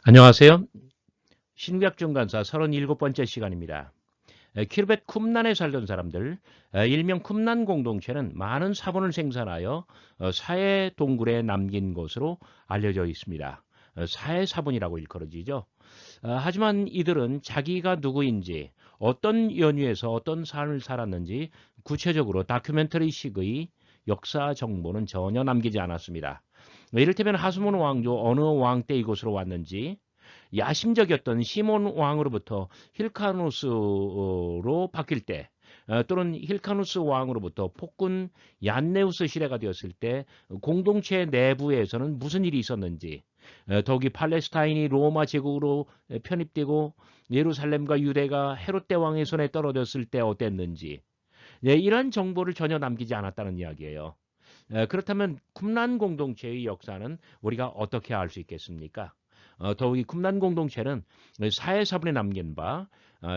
안녕하세요. 신구약중간사 37번째 시간입니다. 키르벳 쿰란에 살던 사람들, 일명 쿰란 공동체는 많은 사본을 생산하여 사해 동굴에 남긴 것으로 알려져 있습니다. 사해 사본이라고 일컬어지죠. 하지만 이들은 자기가 누구인지, 어떤 연유에서 어떤 삶을 살았는지 구체적으로 다큐멘터리식의 역사 정보는 전혀 남기지 않았습니다. 이를테면 하스몬 왕조 어느 왕 때 이곳으로 왔는지, 야심적이었던 시몬 왕으로부터 힐카누스로 바뀔 때, 또는 힐카누스 왕으로부터 폭군 얀네우스 시대가 되었을 때 공동체 내부에서는 무슨 일이 있었는지, 더욱이 팔레스타인이 로마 제국으로 편입되고 예루살렘과 유대가 헤롯 대왕의 손에 떨어졌을 때 어땠는지, 이러한 정보를 전혀 남기지 않았다는 이야기예요. 그렇다면 쿰란 공동체의 역사는 우리가 어떻게 알 수 있겠습니까? 더욱이 쿰란 공동체는 사회사본에 남긴 바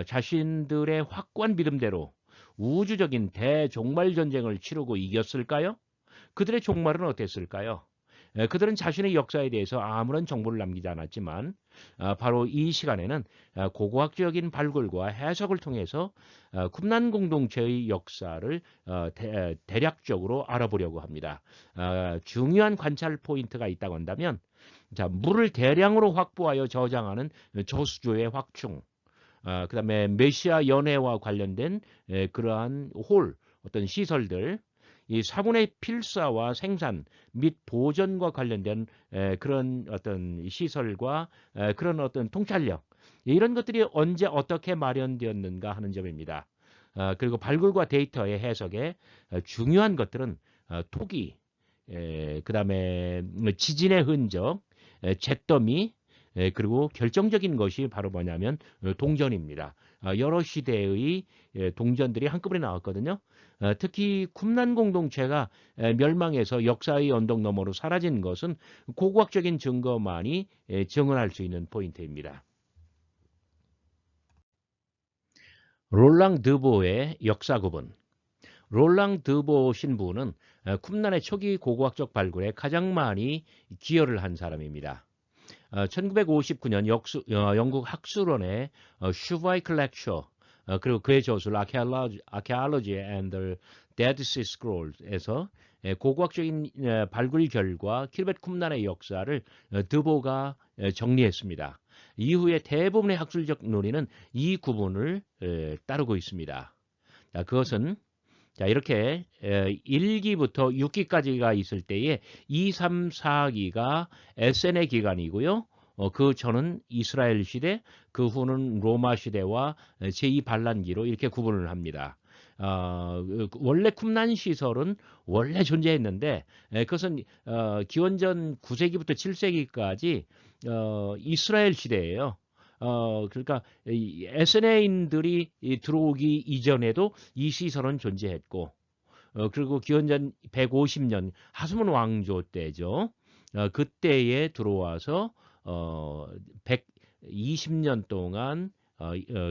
자신들의 확고한 믿음대로 우주적인 대종말 전쟁을 치르고 이겼을까요? 그들의 종말은 어땠을까요? 그들은 자신의 역사에 대해서 아무런 정보를 남기지 않았지만 바로 이 시간에는 고고학적인 발굴과 해석을 통해서 쿰란 공동체의 역사를 대략적으로 알아보려고 합니다. 중요한 관찰 포인트가 있다고 한다면, 자, 물을 대량으로 확보하여 저장하는 저수조의 확충, 그다음에 메시아 연회와 관련된 그러한 어떤 시설들, 이 사본의 필사와 생산 및 보존과 관련된 그런 어떤 시설과 그런 어떤 통찰력, 이런 것들이 언제 어떻게 마련되었는가 하는 점입니다. 그리고 발굴과 데이터의 해석에 중요한 것들은 토기, 그다음에 지진의 흔적, 잿더미, 그리고 결정적인 것이 바로 뭐냐면 동전입니다. 여러 시대의 동전들이 한꺼번에 나왔거든요. 특히 쿰란 공동체가 멸망해서 역사의 언덕 너머로 사라진 것은 고고학적인 증거만이 증언할 수 있는 포인트입니다. 롤랑 드보의 역사 구분. 롤랑 드보 신부는 쿰란의 초기 고고학적 발굴에 가장 많이 기여를 한 사람입니다. 1959년 영국 학술원의 슈바이 클렉처, 그리고 그의 저술 Archaeology and the Dead Sea Scrolls에서 고고학적인 발굴 결과 키르벳 쿰란의 역사를 드보가 정리했습니다. 이후에 대부분의 학술적 논의는 이 구분을 따르고 있습니다. 자, 그것은 이렇게 1기부터 6기까지가 있을 때에 2, 3, 4기가 에세네 기간이고요. 그 전은 이스라엘 시대, 그 후는 로마 시대와 제2반란기로 이렇게 구분을 합니다. 원래 쿰란 시설은 원래 존재했는데 그것은 기원전 9세기부터 7세기까지 이스라엘 시대예요. 그러니까 에스네인들이 들어오기 이전에도 이 시설은 존재했고, 그리고 기원전 150년 하스몬 왕조 때죠. 그때에 들어와서 120년 동안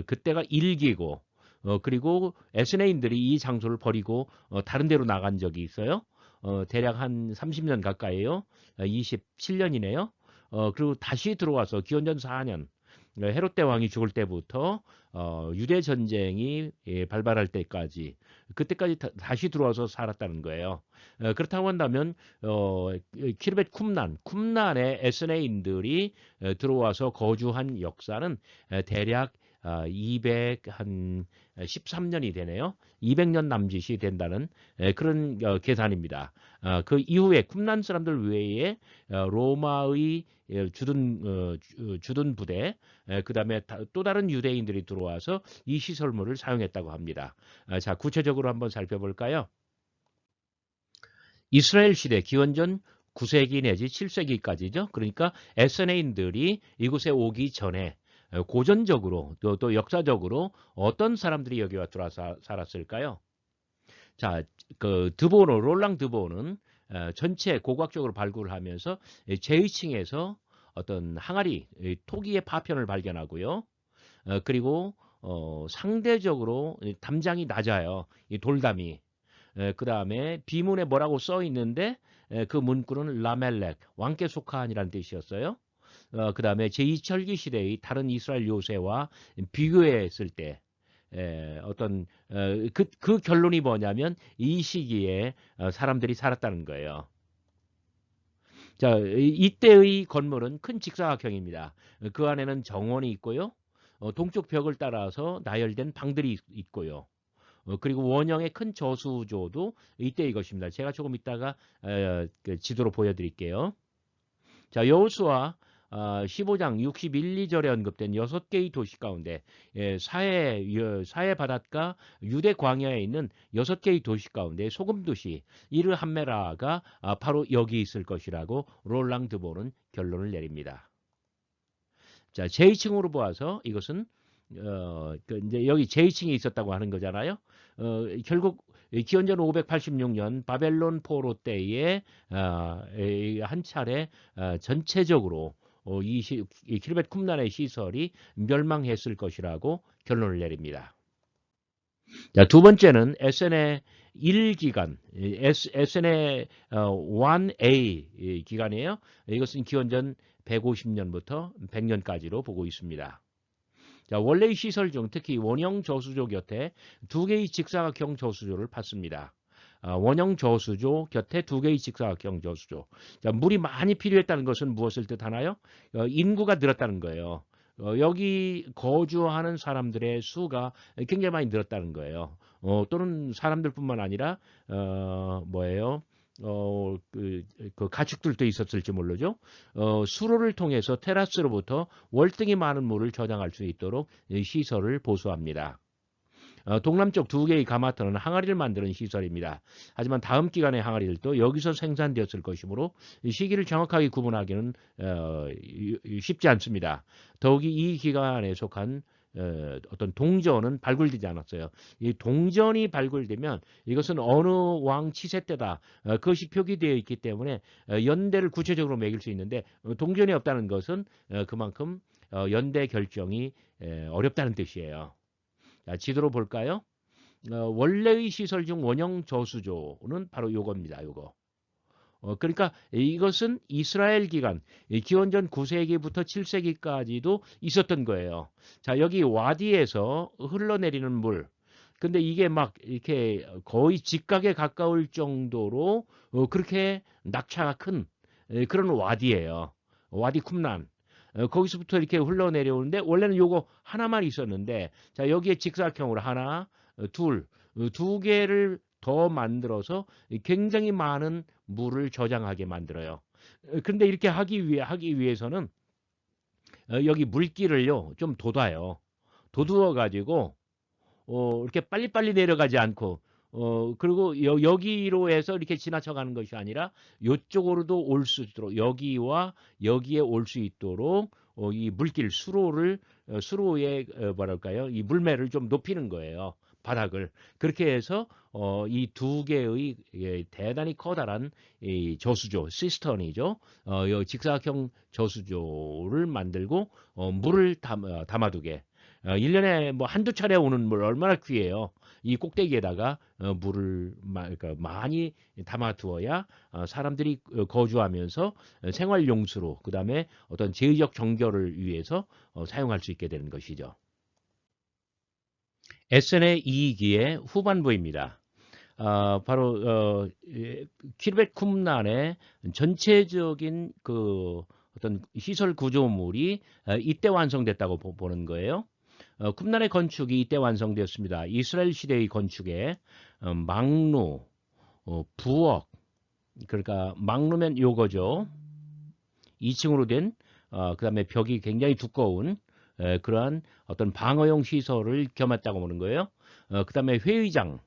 그때가 일기고, 그리고 에스네인들이 이 장소를 버리고 다른 데로 나간 적이 있어요. 대략 한 30년 가까이요. 27년이네요. 그리고 다시 들어와서 기원전 4년 헤롯 대왕이 죽을 때부터 유대 전쟁이 발발할 때까지, 그때까지 다시 들어와서 살았다는 거예요. 그렇다고 한다면 키르벳 쿰란의 에스네인들이 들어와서 거주한 역사는 대략 213년이 되네요. 200년 남짓이 된다는 그런 계산입니다. 그 이후에 쿰란 사람들 외에 로마의 주둔 부대, 그다음에 또 다른 유대인들이 들어와서 이 시설물을 사용했다고 합니다. 자, 구체적으로 한번 살펴볼까요? 이스라엘 시대 기원전 9세기 내지 7세기까지죠. 그러니까 에스네인들이 이곳에 오기 전에 고전적으로 또 역사적으로 어떤 사람들이 여기 와 들어와서 살았을까요? 자, 그 롤랑 드보는 전체 고고학적으로 발굴을 하면서 제2층에서 어떤 항아리, 토기의 파편을 발견하고요. 그리고 상대적으로 담장이 낮아요. 이 돌담이. 그 다음에 비문에 뭐라고 써 있는데 그 문구는 라멜렉, 왕께 속한이라는 뜻이었어요. 그다음에 제2철기 시대의 다른 이스라엘 요새와 비교했을 때 어떤 그 결론이 뭐냐면 이 시기에 사람들이 살았다는 거예요. 자, 이때의 건물은 큰 직사각형입니다. 그 안에는 정원이 있고요. 동쪽 벽을 따라서 나열된 방들이 있고요. 그리고 원형의 큰 저수조도 이때의 것입니다. 제가 조금 이따가 그 지도로 보여드릴게요. 자, 여호수아 15장 61, 2절에 언급된 6개의 도시 가운데 사해 바닷가 유대 광야에 있는 6개의 도시 가운데 소금 도시 이르함메라가 바로 여기 있을 것이라고 롤랑 드보는 결론을 내립니다. 자, 제2층으로 보아서 이것은 이제 여기 제2층이 있었다고 하는 거잖아요. 결국 기원전 586년 바벨론 포로 때에 한 차례 전체적으로 이 키르벳 쿰란의 시설이 멸망했을 것이라고 결론을 내립니다. 자, 두 번째는 SN의 1기간, SN의 1A 기간이에요. 이것은 기원전 150년부터 100년까지로 보고 있습니다. 자, 원래의 시설 중 특히 원형 저수조 곁에 두 개의 직사각형 저수조를 팠습니다. 원형 저수조 곁에 두 개의 직사각형 저수조. 자, 물이 많이 필요했다는 것은 무엇을 뜻하나요? 인구가 늘었다는 거예요. 여기 거주하는 사람들의 수가 굉장히 많이 늘었다는 거예요. 또는 사람들뿐만 아니라 뭐예요? 그 가축들도 있었을지 모르죠. 수로를 통해서 테라스로부터 월등히 많은 물을 저장할 수 있도록 시설을 보수합니다. 동남쪽 두 개의 가마터는 항아리를 만드는 시설입니다. 하지만 다음 기간의 항아리들도 여기서 생산되었을 것이므로 시기를 정확하게 구분하기는 쉽지 않습니다. 더욱이 이 기간에 속한 어떤 동전은 발굴되지 않았어요. 이 동전이 발굴되면 이것은 어느 왕 치세 때다. 그것이 표기되어 있기 때문에 연대를 구체적으로 매길 수 있는데 동전이 없다는 것은 그만큼 연대 결정이 어렵다는 뜻이에요. 자, 지도로 볼까요? 원래의 시설 중 원형 저수조는 바로 요겁니다. 요거. 그러니까 이것은 이스라엘 기간, 기원전 9세기부터 7세기까지도 있었던 거예요. 자, 여기 와디에서 흘러내리는 물. 근데 이게 막 이렇게 거의 직각에 가까울 정도로 그렇게 낙차가 큰 그런 와디예요. 와디 쿰란. 거기서부터 이렇게 흘러내려오는데 원래는 요거 하나만 있었는데 자, 여기에 직사각형으로 하나, 두 개를 더 만들어서 굉장히 많은 물을 저장하게 만들어요. 그런데 이렇게 하기 위해서는 여기 물길을요 좀 돋아요. 돋우어 가지고 이렇게 빨리빨리 내려가지 않고 그리고 여기로 해서 이렇게 지나쳐 가는 것이 아니라 이쪽으로도 올 수 있도록 여기와 여기에 올 수 있도록 이 물길 수로의 뭐랄까요? 이 물매를 좀 높이는 거예요. 바닥을. 그렇게 해서 이 두 개의 대단히 커다란 이 저수조, 시스턴이죠. 이 직사각형 저수조를 만들고 물을 담아두게. 1년에 뭐 한두 차례 오는 물 얼마나 귀해요. 이 꼭대기에다가 물을 그러니까 많이 담아두어야 사람들이 거주하면서 생활용수로 그다음에 어떤 제의적 정결을 위해서 사용할 수 있게 되는 것이죠. SN의 2기의 후반부입니다. 바로 키르벳 쿰란의 전체적인 그 어떤 시설 구조물이 이때 완성됐다고 보는 거예요. 쿰란의 건축이 이때 완성되었습니다. 이스라엘 시대의 건축에 망루, 부엌, 그러니까 망루면 요거죠. 2층으로 된 그다음에 벽이 굉장히 두꺼운 그러한 어떤 방어용 시설을 겸했다고 보는 거예요. 그다음에 회의장,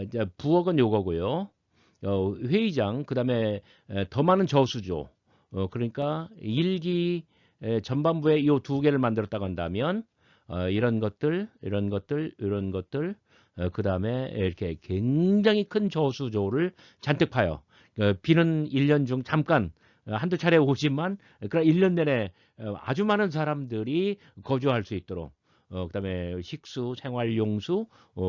이제 부엌은 요거고요. 회의장, 그다음에 더 많은 저수조, 그러니까 1기 전반부에 이 두 개를 만들었다고 한다면 이런 것들, 그 다음에 이렇게 굉장히 큰 저수조를 잔뜩 파요. 비는 1년 중 잠깐 한두 차례 오지만, 그러나 1년 내내 아주 많은 사람들이 거주할 수 있도록, 그 다음에 식수, 생활용수,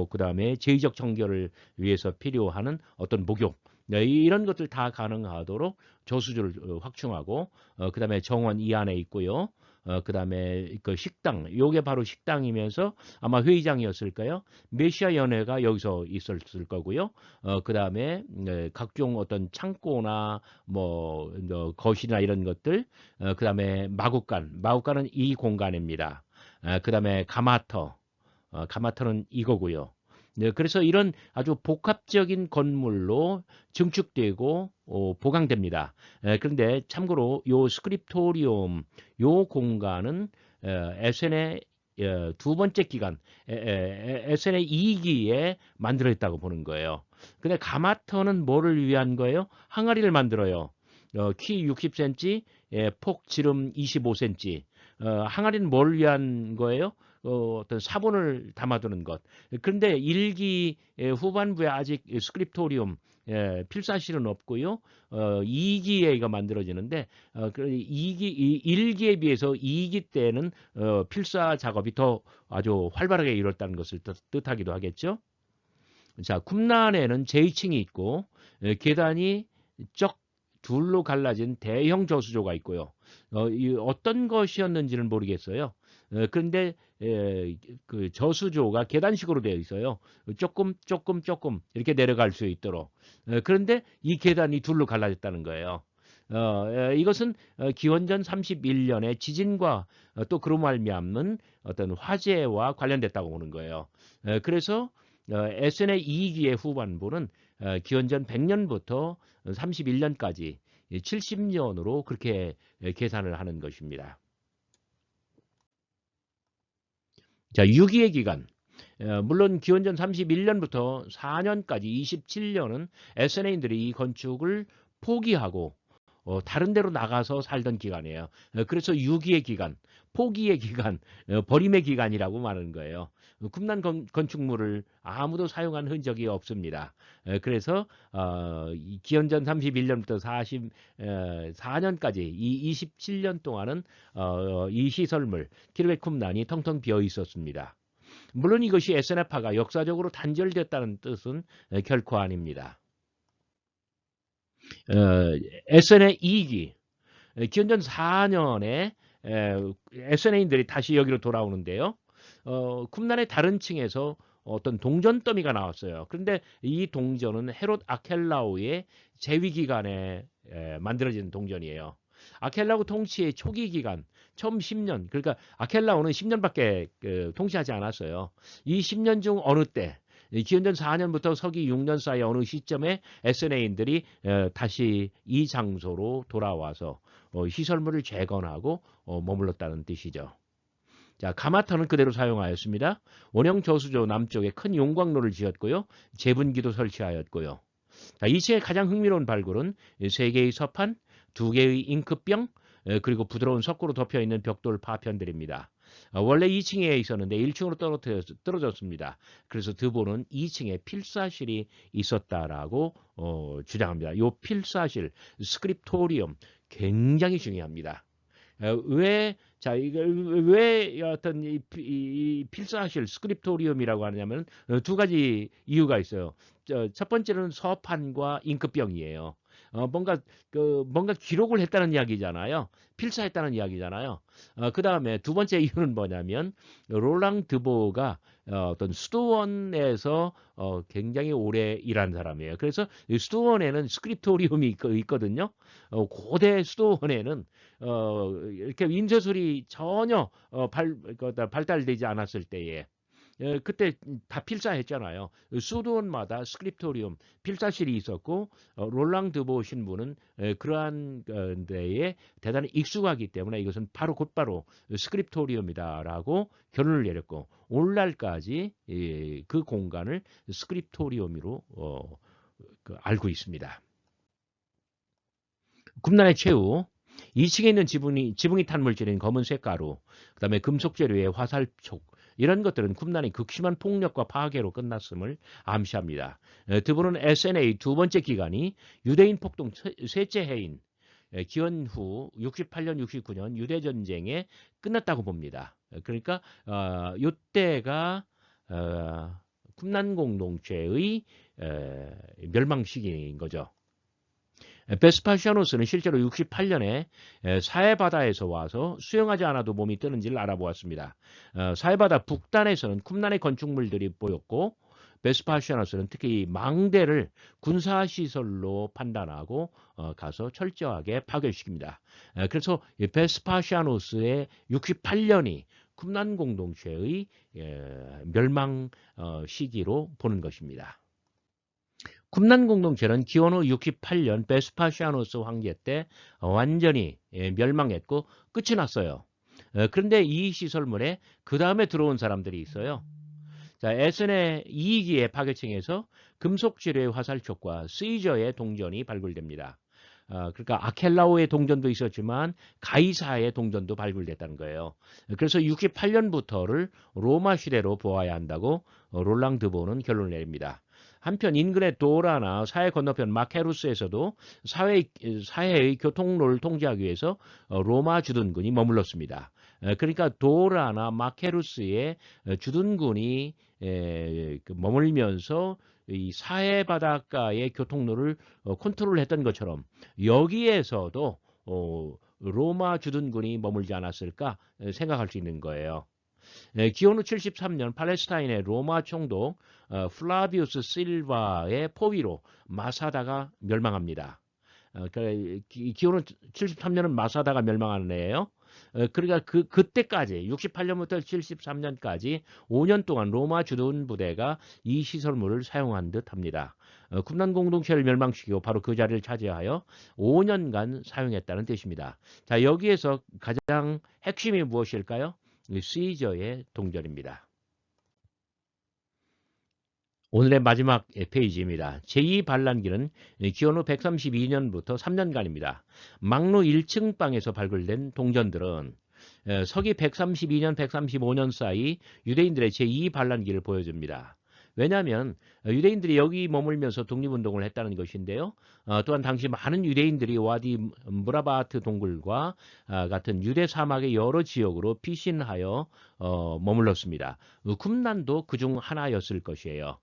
그 다음에 제의적 청결을 위해서 필요하는 어떤 목욕, 네, 이런 것들 다 가능하도록 저수지를 확충하고 그다음에 정원 이 안에 있고요. 그다음에 그 식당, 요게 바로 식당이면서 아마 회의장이었을까요? 메시아 연회가 여기서 있었을 거고요. 그다음에 네, 각종 어떤 창고나 뭐 거실이나 이런 것들, 그다음에 마구간은 이 공간입니다. 그다음에 가마터, 가마터는 이거고요. 네, 그래서 이런 아주 복합적인 건물로 증축되고 보강됩니다. 그런데 참고로 요 스크립토리움 요 공간은 SN의 두 번째 기간 SN의 2기에 만들어졌다고 보는 거예요. 근데 가마터는 뭐를 위한 거예요? 항아리를 만들어요. 키 60cm, 폭 지름 25cm. 항아리는 뭘 위한 거예요? 어떤 사본을 담아두는 것. 그런데 1기 후반부에 아직 스크립토리움 필사실은 없고요. 2기에 이거 만들어지는데 1기에 비해서 2기 때는 필사 작업이 더 아주 활발하게 이뤘다는 것을 뜻하기도 하겠죠. 자, 쿰란에는 제2층이 있고 계단이 쩍 둘로 갈라진 대형 저수조가 있고요. 어떤 것이었는지는 모르겠어요. 그런데 그 저수조가 계단식으로 되어 있어요. 조금 이렇게 내려갈 수 있도록. 그런데 이 계단이 둘로 갈라졌다는 거예요. 이것은 기원전 31년에 지진과 또 그로 말미암는 어떤 화재와 관련됐다고 보는 거예요. 그래서 SN의 2기의 후반부는 기원전 100년부터 31년까지 70년으로 그렇게 계산을 하는 것입니다. 자, 6기의 기간. 물론 기원전 31년부터 4년까지 27년은 SNA인들이 이 건축을 포기하고 다른 데로 나가서 살던 기간이에요. 그래서 6기의 기간, 포기의 기간, 버림의 기간이라고 말하는 거예요. 쿰란 건축물을 아무도 사용한 흔적이 없습니다. 그래서 기원전 31년부터 44년까지 이 27년 동안은 이 시설물 키르벳 쿰란이 텅텅 비어 있었습니다. 물론 이것이 SNF가 역사적으로 단절됐다는 뜻은 결코 아닙니다. SN의 2기, 기원전 4년에 SNA인들이 다시 여기로 돌아오는데요. 쿰란의 다른 층에서 어떤 동전 더미가 나왔어요. 그런데 이 동전은 헤롯 아켈라오의 재위 기간에 만들어진 동전이에요. 아켈라오 통치의 초기 기간, 처음 10년, 그러니까 아켈라오는 10년밖에 통치하지 않았어요. 이 10년 중 어느 때, 기원전 4년부터 서기 6년 사이 어느 시점에 SNA인들이 다시 이 장소로 돌아와서 시설물을 재건하고 머물렀다는 뜻이죠. 자, 가마터는 그대로 사용하였습니다. 원형 저수조 남쪽에 큰 용광로를 지었고요. 제분기도 설치하였고요. 자, 2층의 가장 흥미로운 발굴은 3개의 서판, 2개의 잉크병, 그리고 부드러운 석고로 덮여있는 벽돌 파편들입니다. 원래 2층에 있었는데 1층으로 떨어졌습니다. 그래서 드보는 2층에 필사실이 있었다라고 주장합니다. 이 필사실, 스크립토리움 굉장히 중요합니다. 왜, 자, 이거 왜 어떤 이 필사실 스크립토리움이라고 하냐면 두 가지 이유가 있어요. 첫 번째는 서판과 잉크병이에요. 뭔가 기록을 했다는 이야기잖아요. 필사했다는 이야기잖아요. 그 다음에 두 번째 이유는 뭐냐면 롤랑 드보가 어떤 수도원에서 굉장히 오래 일한 사람이에요. 그래서 수도원에는 스크립토리움이 있거든요. 고대 수도원에는 이렇게 인쇄술이 전혀 발달되지 않았을 때에 그때 다 필사했잖아요. 수도원마다 스크립토리움, 필사실이 있었고 롤랑 드보 신부는 그러한 데에 대단히 익숙하기 때문에 이것은 곧바로 스크립토리움이다라고 결론을 내렸고 오늘날까지 그 공간을 스크립토리움으로 알고 있습니다. 쿰란의 최후 2층에 있는 지붕이 탄 물질인 검은색 가루, 그다음에 금속 재료의 화살촉 이런 것들은 쿰란의 극심한 폭력과 파괴로 끝났음을 암시합니다. 드보는 SNA 두 번째 기간이 유대인 폭동 셋째 해인 기원 후 68년, 69년 유대 전쟁에 끝났다고 봅니다. 그러니까 이때가 쿰란 공동체의 멸망 시기인 거죠. 베스파시아누스는 실제로 68년에 사해바다에서 와서 수영하지 않아도 몸이 뜨는지를 알아보았습니다. 사해바다 북단에서는 쿰난의 건축물들이 보였고 베스파시아누스는 특히 망대를 군사시설로 판단하고 가서 철저하게 파괴시킵니다. 그래서 베스파시아누스의 68년이 쿰난 공동체의 멸망 시기로 보는 것입니다. 쿰난 공동체는 기원 후 68년 베스파시아누스 황제 때 완전히 멸망했고 끝이 났어요. 그런데 이 시설물에 그 다음에 들어온 사람들이 있어요. 자, 에스네 2기의 파괴층에서 금속지뢰의 화살촉과 시저의 동전이 발굴됩니다. 그러니까 아켈라오의 동전도 있었지만 가이사의 동전도 발굴됐다는 거예요. 그래서 68년부터를 로마 시대로 보아야 한다고 롤랑 드보는 결론을 내립니다. 한편 인근의 도라나 사해 건너편 마케루스에서도 사해의 교통로를 통제하기 위해서 로마 주둔군이 머물렀습니다. 그러니까 도라나 마케루스의 주둔군이 머물면서 이 사해 바닷가의 교통로를 컨트롤했던 것처럼 여기에서도 로마 주둔군이 머물지 않았을까 생각할 수 있는 거예요. 기원 후 73년 팔레스타인의 로마 총독 플라비우스 실바의 포위로 마사다가 멸망합니다. 기원 후 73년은 마사다가 멸망하는 해예요. 그러니까 그때까지 68년부터 73년까지 5년 동안 로마 주둔 부대가 이 시설물을 사용한 듯합니다. 쿰난 공동체를 멸망시키고 바로 그 자리를 차지하여 5년간 사용했다는 뜻입니다. 자, 여기에서 가장 핵심이 무엇일까요? 시저의 동전입니다. 오늘의 마지막 페이지입니다. 제2반란기는 기원 후 132년부터 3년간입니다. 막루 1층 방에서 발굴된 동전들은 서기 132년, 135년 사이 유대인들의 제2반란기를 보여줍니다. 왜냐하면 유대인들이 여기 머물면서 독립운동을 했다는 것인데요. 또한 당시 많은 유대인들이 와디 무라바트 동굴과 같은 유대 사막의 여러 지역으로 피신하여 머물렀습니다. 쿰난도 그중 하나였을 것이에요.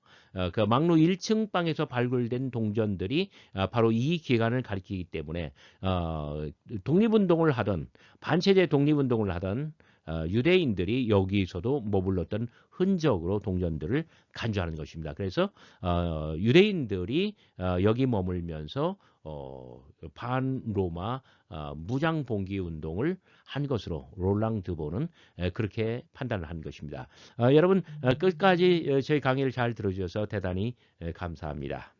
그 막루 1층 방에서 발굴된 동전들이 바로 이 기간을 가리키기 때문에 독립운동을 하던 반체제 독립운동을 하던 유대인들이 여기서도 머물렀던 흔적으로 동전들을 간주하는 것입니다. 그래서 유대인들이 여기 머물면서 반로마 무장봉기 운동을 한 것으로 롤랑 드보는 그렇게 판단을 한 것입니다. 여러분 끝까지 저희 강의를 잘 들어주셔서 대단히 감사합니다.